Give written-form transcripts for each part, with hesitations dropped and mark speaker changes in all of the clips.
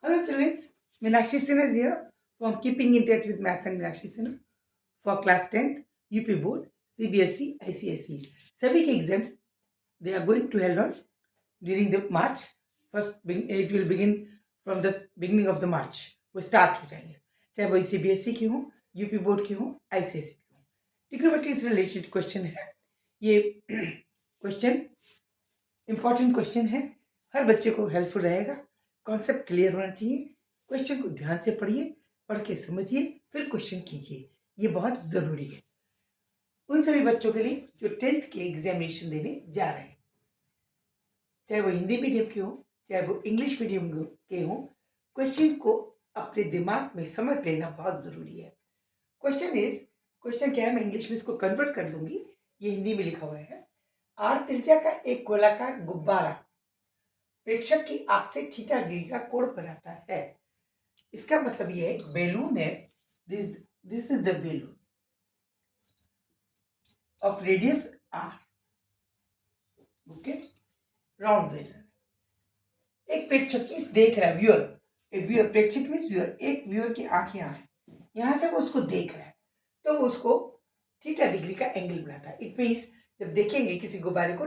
Speaker 1: Hello children, Meenakshi Sinha is here from Keeping in Touch with Maths and Meenakshi Sinha for class 10th, UP Board, CBSE, ICSE. सभी के exams they are going to held on during the March. First, it will begin from the beginning of the March. वो start हो जाएंगे, चाहे वो CBSE की हो, UP board की हो, ICSE की हो. Trigonometry से रिलेटेड क्वेश्चन है. ये क्वेश्चन इंपॉर्टेंट क्वेश्चन है, हर बच्चे को हेल्पफुल रहेगा. कॉन्सेप्ट क्लियर होना चाहिए. क्वेश्चन को ध्यान से पढ़िए, पढ़ के समझिए, फिर क्वेश्चन कीजिए. ये बहुत जरूरी है उन सभी बच्चों के लिए जो 10th के एग्जामिनेशन देने जा रहे हैं, चाहे वो हिंदी मीडियम के हो, चाहे वो इंग्लिश मीडियम के हो. क्वेश्चन को अपने दिमाग में समझ लेना बहुत जरूरी है. क्वेश्चन क्या है, मैं इंग्लिश में इसको कन्वर्ट कर लूंगी. ये हिंदी में लिखा हुआ है. आर त्रिज्या का एक गोलाकार गुब्बारा प्रेक्षक की आंख से थीटा डिग्री का कोण बनाता है. इसका मतलब ये है, बैलून है, this is the balloon of radius R. Okay, round balloon. एक प्रेक्षक इस देख रहा है, व्यूअर, प्रेक्षक मींस व्यूअर. एक व्यूअर की आंख यहाँ है, यहां से वो उसको देख रहा है, तो वो उसको थीटा डिग्री का एंगल बनाता है. इट मीन्स जब देखेंगे किसी गुब्बारे को,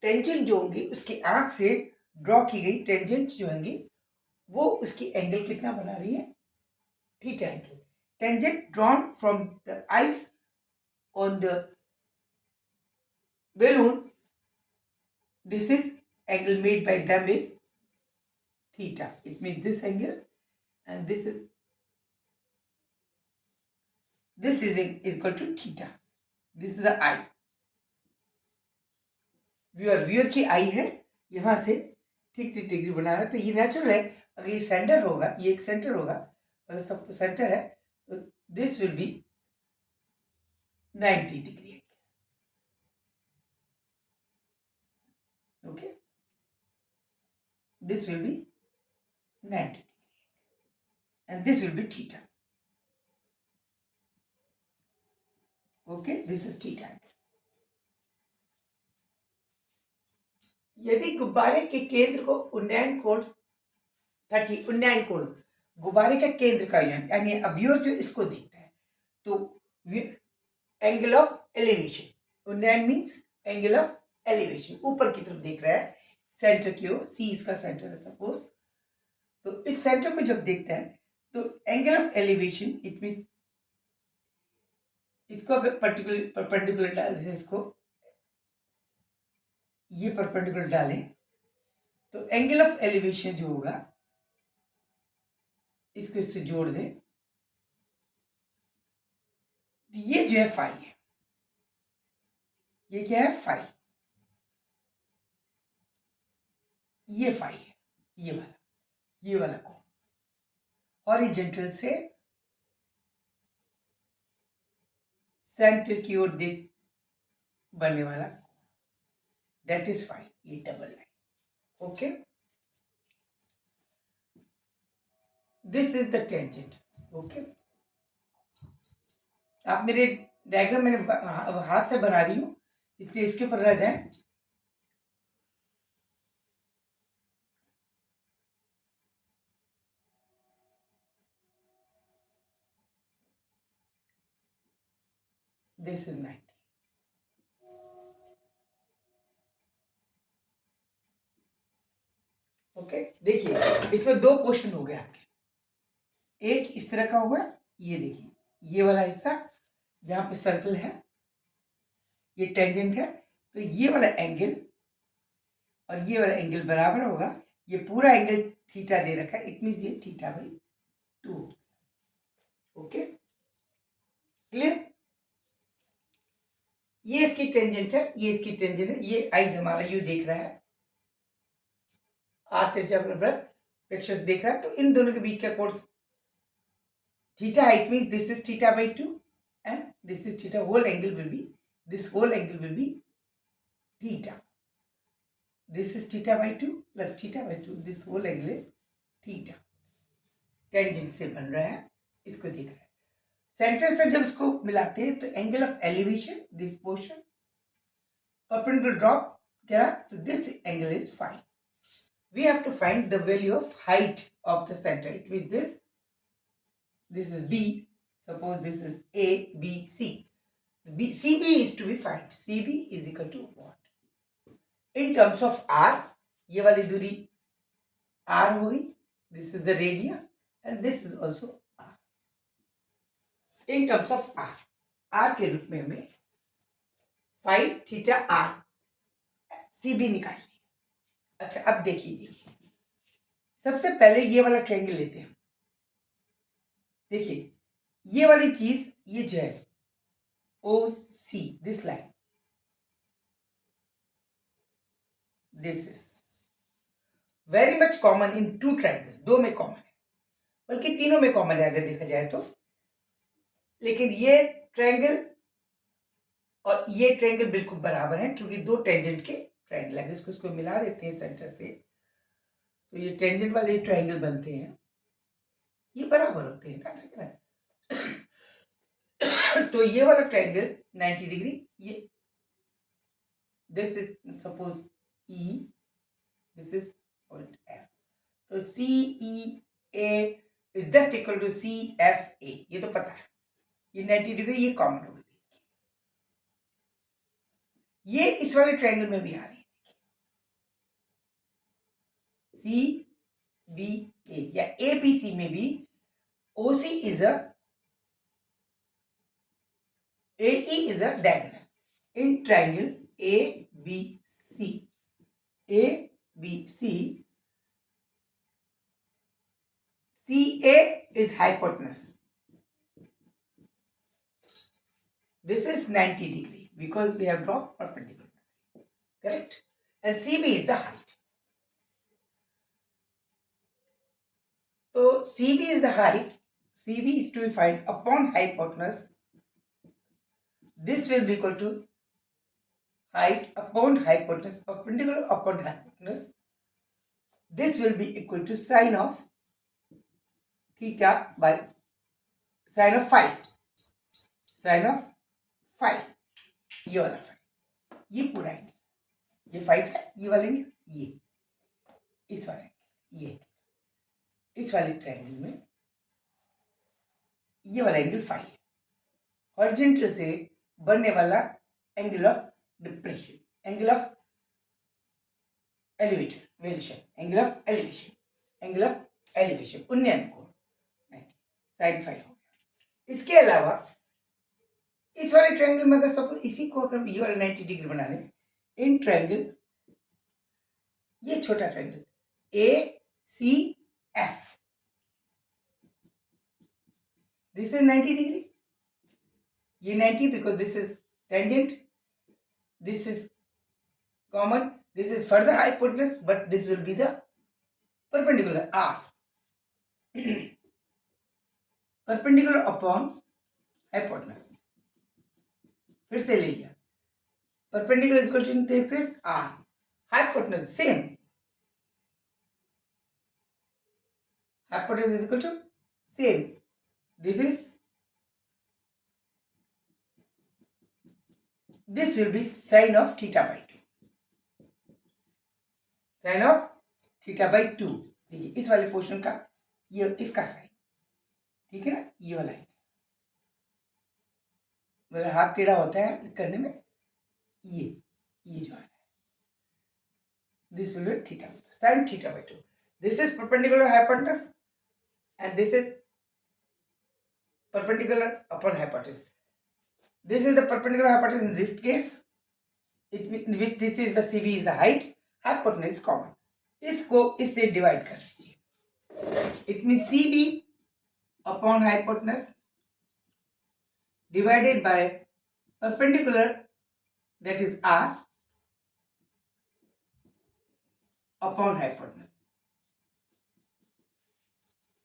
Speaker 1: टेंजेंट जो होंगी उसकी आंख से ड्रॉ की गई टेंजेंट जो होंगी वो उसकी एंगल कितना बना रही है, theta angle. Tangent drawn from the eyes on the balloon, this is angle made by them is theta. It means this angle, and this is equal to theta. This is the eye. Viewer की आई है, यहां से ठीक degree बना रहा है. तो ये नेचुरल है. अगर ये सेंटर होगा, ये एक सेंटर होगा, अगर सब सेंटर है तो this will be 90 degree. Okay, this will be 90 degree and this will be theta. Okay, this is theta. यदि गुब्बारे के केंद्र को उन्नयन कोण गुब्बारे का केंद्र का यानी व्यूअर जो इसको देखता है, तो एंगल ऑफ एलिवेशन, उन्नयन मीन्स एंगल ऑफ एलिवेशन, ऊपर की तरफ देख रहा है, सेंटर की ओर. सी इसका सेंटर है सपोज. तो इस सेंटर को जब देखता है तो angle of elevation, it means इसको अगर परपेंडिकुलर डाल दें, इसको ये परपेंडिकुलर डालें तो एंगल ऑफ एलिवेशन जो होगा, इसको इससे जोड़ दें, ये जो है फाई है. ये क्या है, फाई. ये फाई है, ये वाला कोण हॉरिजॉन्टल से सेंटर की ओर देख बनने वाला, दैट इज फाई. ये double line. Okay, this is the tangent. Okay, आप मेरे डायग्राम मैंने हाथ से बना रही हूं, इसलिए इसके ऊपर रह जाए. This is 90. ओके, देखिए इसमें दो पोर्शन हो गए आपके. एक इस तरह का होगा, ये देखिए ये वाला हिस्सा जहां पे सर्कल है, ये टेंजेंट है, तो ये वाला एंगल और ये वाला एंगल बराबर होगा. ये पूरा एंगल थीटा दे रखा है, इट मींस ये थीटा बाई 2. Okay, clear. ये इसकी टेंजेंट है, ये इसकी टेंजेंट है. ये आइज हमारा यू देख रहा है, आर तिरछा वृत्त प्रेक्षक देख रहा है, तो इन दोनों के बीच का कोण थीटा है. It means this is theta by 2 and this is theta. Whole angle will be, this whole angle will be theta. This is theta by 2 plus theta by 2. This whole angle is theta. Tangent से बन रहा है, इसको देख रहा है. Centre से जब इसको मिलाते हैं तो angle of elevation, this portion perpendicular drop करा, तो this angle is phi. we have to find the value of height of the center. It means this is B. Suppose this is A, B, C. CB is to be found. CB is equal to what? In terms of R, ये वाली दूरी R होगी. This is the radius and this is also R. In terms of R के रूप में हमें phi theta R CB निकालनी. अच्छा, अब देखिए, सबसे पहले ये वाला ट्रायंगल लेते हैं. देखिए, ये वाली चीज, ये जो है OC, this line, this is very much common in two triangles. दो में कॉमन है, बल्कि तीनों में कॉमन है अगर देखा जाए तो. लेकिन ये ट्रायंगल और ये ट्रायंगल बिल्कुल बराबर है, क्योंकि दो टेंजेंट के ट्रायंगल है. इसको मिला देते हैं सेंटर से, तो ये टेंजेंट वाले ट्रायंगल बनते हैं, ये बराबर होते हैं. तो ये वाला ट्रायंगल 90 डिग्री, ये this is suppose E, this is point F. तो CEA is just equal to CFA. ये तो पता है, ये 90 डिग्री, ये कॉमन हो गई. ये इस वाले ट्रायंगल में भी आ रही है, CBA या ABC में भी OC is a AE is a diagonal in triangle ABC. ABC, CA is hypotenuse. This is 90 degree because we have drawn perpendicular. Correct? And CB is the height. So CB is the height. CB is to be found upon hypotenuse. This will be equal to height upon hypotenuse, perpendicular upon hypotenuse. This will be equal to sine of theta by sine of phi. Sine of phi. ये वाला phi, ये पूरा angle, ये phi था, ये वाला angle, ये इस वाला एंगल, ये इस वाले ट्रायंगल में ये वाला एंगल phi है. हॉरिजॉन्टल से बनने वाला angle of depression, angle of elevation, angle of elevation, angle of elevation 99 कोण, साइन फाइव हो गया. इसके अलावा इस वाले ट्रायंगल में अगर सपोज इसी को अगर ये वाला 90 डिग्री बना लें, इन ट्रायंगल, ये छोटा triangle ACF, this is 90 degree. ये 90 because this is tangent, this is common, this is further hypotenuse, but this will be the perpendicular R. Perpendicular upon hypotenuse. फिर से ले लिया, perpendicular is equal to this is R, hypotenuse same, hypotenuse is equal to same, this will be sine of theta by 2. Sine of theta by 2. देखिए इस वाले portion का ये इसका साइन, ठीक है ना, ये वाला है. मेरा हाथ टेढ़ा होता है करने में, ये जो है, this will be theta, sin theta by 2. This is perpendicular hypotenuse and this is perpendicular upon hypotenuse. This is the perpendicular hypotenuse in this case. With this is the CB is the height, hypotenuse is common. इसको इससे divide कर दीजिए. It means CB upon hypotenuse divided by perpendicular, that is R, upon hypotenuse.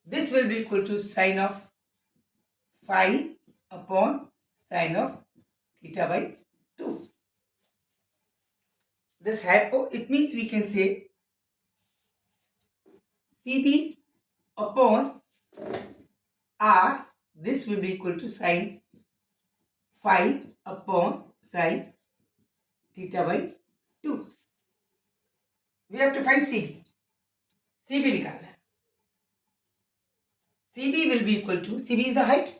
Speaker 1: This will be equal to sine of phi upon sine of theta by 2. This it means we can say CB upon R, this will be equal to sine phi upon sine theta by 2. We have to find CB. C B निकालना है। C B will be equal to, C B is the height,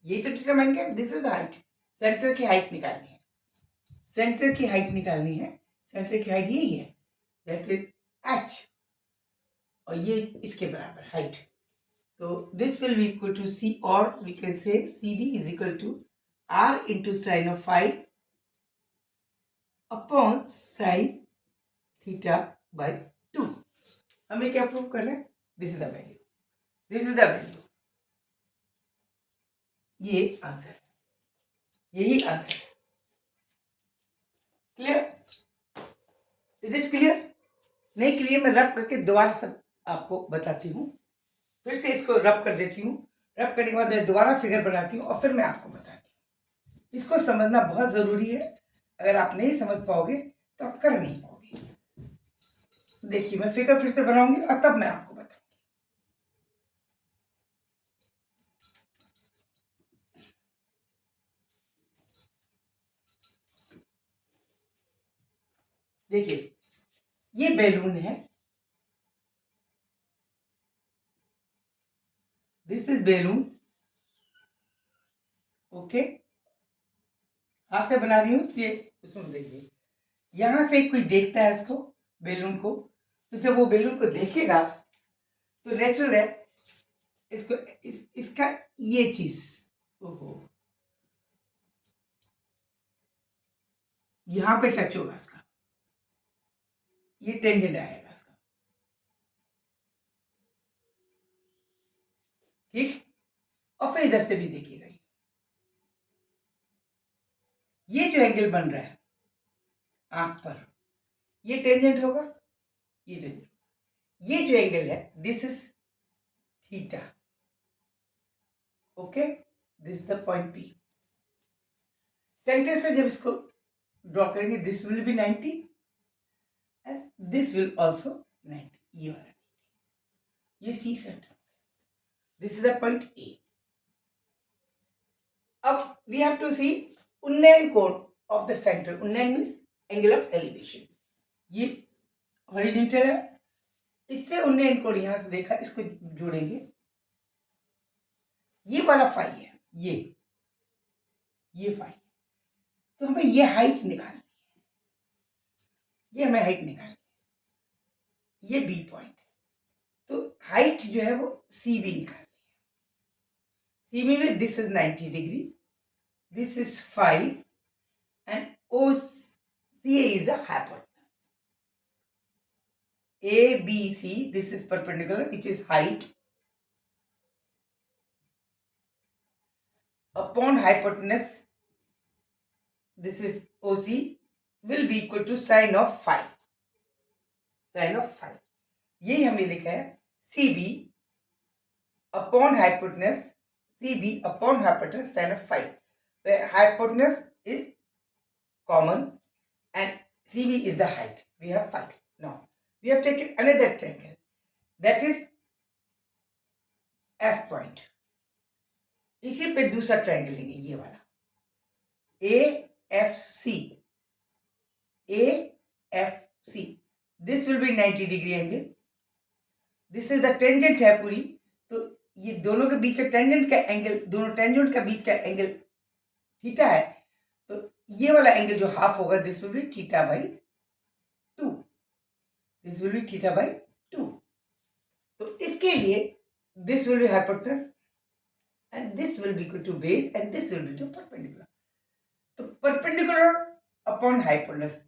Speaker 1: ये तो determine कर, this is the height, centre की height निकालनी है, centre की height निकालनी है, सेंटर की हाइट यही है, दैट इज h, और ये इसके बराबर हाइट, तो this will be equal to C, और we can say C B is equal to r into sine of five upon sine theta by 2। हमें क्या प्रूव करना है, this is the value, this is the value, ये answer, यही answer. Clear, is it clear? नहीं clear, मैं rub करके दोबारा सब आपको बताती हूँ, फिर से इसको रब कर देती हूँ, रब करने के बाद मैं दोबारा फिगर बनाती हूँ और फिर मैं आपको बताती हूँ। इसको समझना बहुत जरूरी है, अगर आप नहीं समझ पाओगे तो आप कर नहीं पाओगे। देखिए मैं फिगर फिर से बनाऊंगी और तब मैं आपको बताऊंगी। देखिए ये बैलून है, दिस इज बैलून, ओके, हाथ से बना रही हूँ इसलिए उसमें देखिए, यहां से कोई देखता है इसको बैलून को, तो जब वो बैलून को देखेगा तो नेचुरल है इसको इसका ये चीज, ओहो, यहां पे टच होगा इसका, ये टेंजेंट आएगा इसका, ठीक, और फिर इधर से भी देखिएगा, ये जो एंगल बन रहा है आंख पर, ये टेंजेंट होगा, ये टेंजेंट, ये जो एंगल है this is theta, okay, this is the point P. Centre से जब इसको ड्रॉ करेंगे this will be 90 and this will also 90, ये वाला, ये C centre, this is the point A. अब वी हैव टू सी उन्नयन कोण ऑफ द सेंटर, उन्नयन मीन्स एंगल ऑफ एलिवेशन, ये हॉरिजॉन्टल है, इससे उन्नयन कोण यहां से देखा, इसको जोड़ेंगे, ये वाला फाई है, ये फाई, तो हमें ये हाइट निकालनी है, ये हमें हाइट निकालनी है, ये बी पॉइंट, तो हाइट जो है वो सी बी निकालनी है, सी बी में this is 90 degree, this is 5 and O C is a hypotenuse, A B C, this is perpendicular, which is height upon hypotenuse, this is OC, will be equal to sine of phi, sine of phi, यही हमने लिखा है CB upon hypotenuse, CB upon hypotenuse sine of phi, where hypotenuse is common and CB is the height, we have phi. Now we have taken another triangle, that is F point, इसी पे दूसरा triangle लेंगे, ये वाला AFC, AFC, this will be 90 degree angle, this is the tangent है पूरी, तो ये दोनों के बीच का टेंजेंट का एंगल, दोनों टेंजेंट का बीच का एंगल थीटा है, तो ये वाला एंगल जो हाफ होगा this will B theta by 2, this will B theta by 2, तो इसके लिए this will B hypotenuse and this will be equal to base and this will be to perpendicular. So perpendicular upon hypotenuse.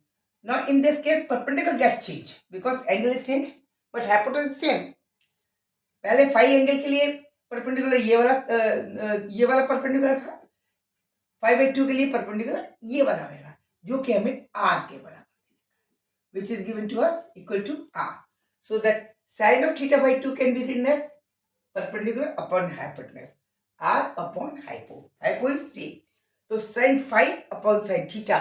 Speaker 1: Now in this case perpendicular get changed because angle is changed but hypotenuse is same. पहले phi angle के लिए perpendicular ये वाला perpendicular था, 5/2 के लिए perpendicular ये वाला होगा जो कि हमें r के बराबर, which is given to us equal to r. So that sine of theta by 2 can be written as perpendicular upon hypotenuse. R upon hypo, hypo is same, तो sin phi upon sin theta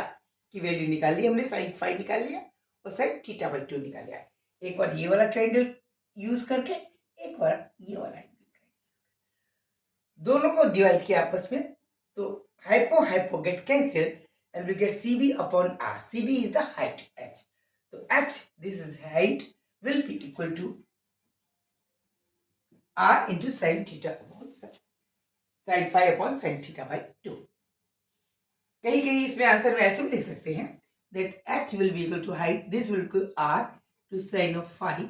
Speaker 1: की value निकाल ली हमने, sin phi निकाल लिया और sin theta by 2 निकाल लिया, एक बार ये वाला ट्रायंगल यूज करके एक बार ये वाला दोनों को डिवाइड किया आपस में, तो hypo hypo get cancelled and we get CB upon R, CB is the height h, तो h, this is height, will be equal to r into sin theta upon sin phi upon sin theta by 2. कहीं कहीं इसमें answer में ऐसे भी लिख सकते हैं that h will be equal to height, this will equal r to sin of phi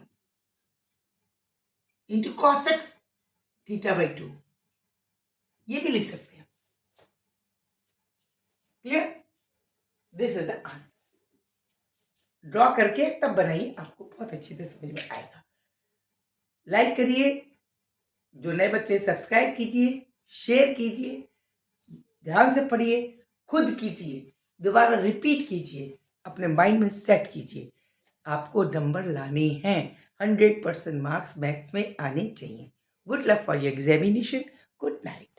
Speaker 1: into cos x theta by 2. ये भी लिख सकते हैं. Clear? This is the answer. Draw करके तब बनाइए, आपको बहुत अच्छी तरह समझ में आएगा. लाइक करिए, जो नए बच्चे सब्सक्राइब कीजिए, शेयर कीजिए, ध्यान से पढ़िए, खुद कीजिए, दोबारा रिपीट कीजिए, अपने माइंड में सेट कीजिए. आपको नंबर लाने हैं, 100% मार्क्स मैथ्स में आने चाहिए. Good luck for your examination. Good night.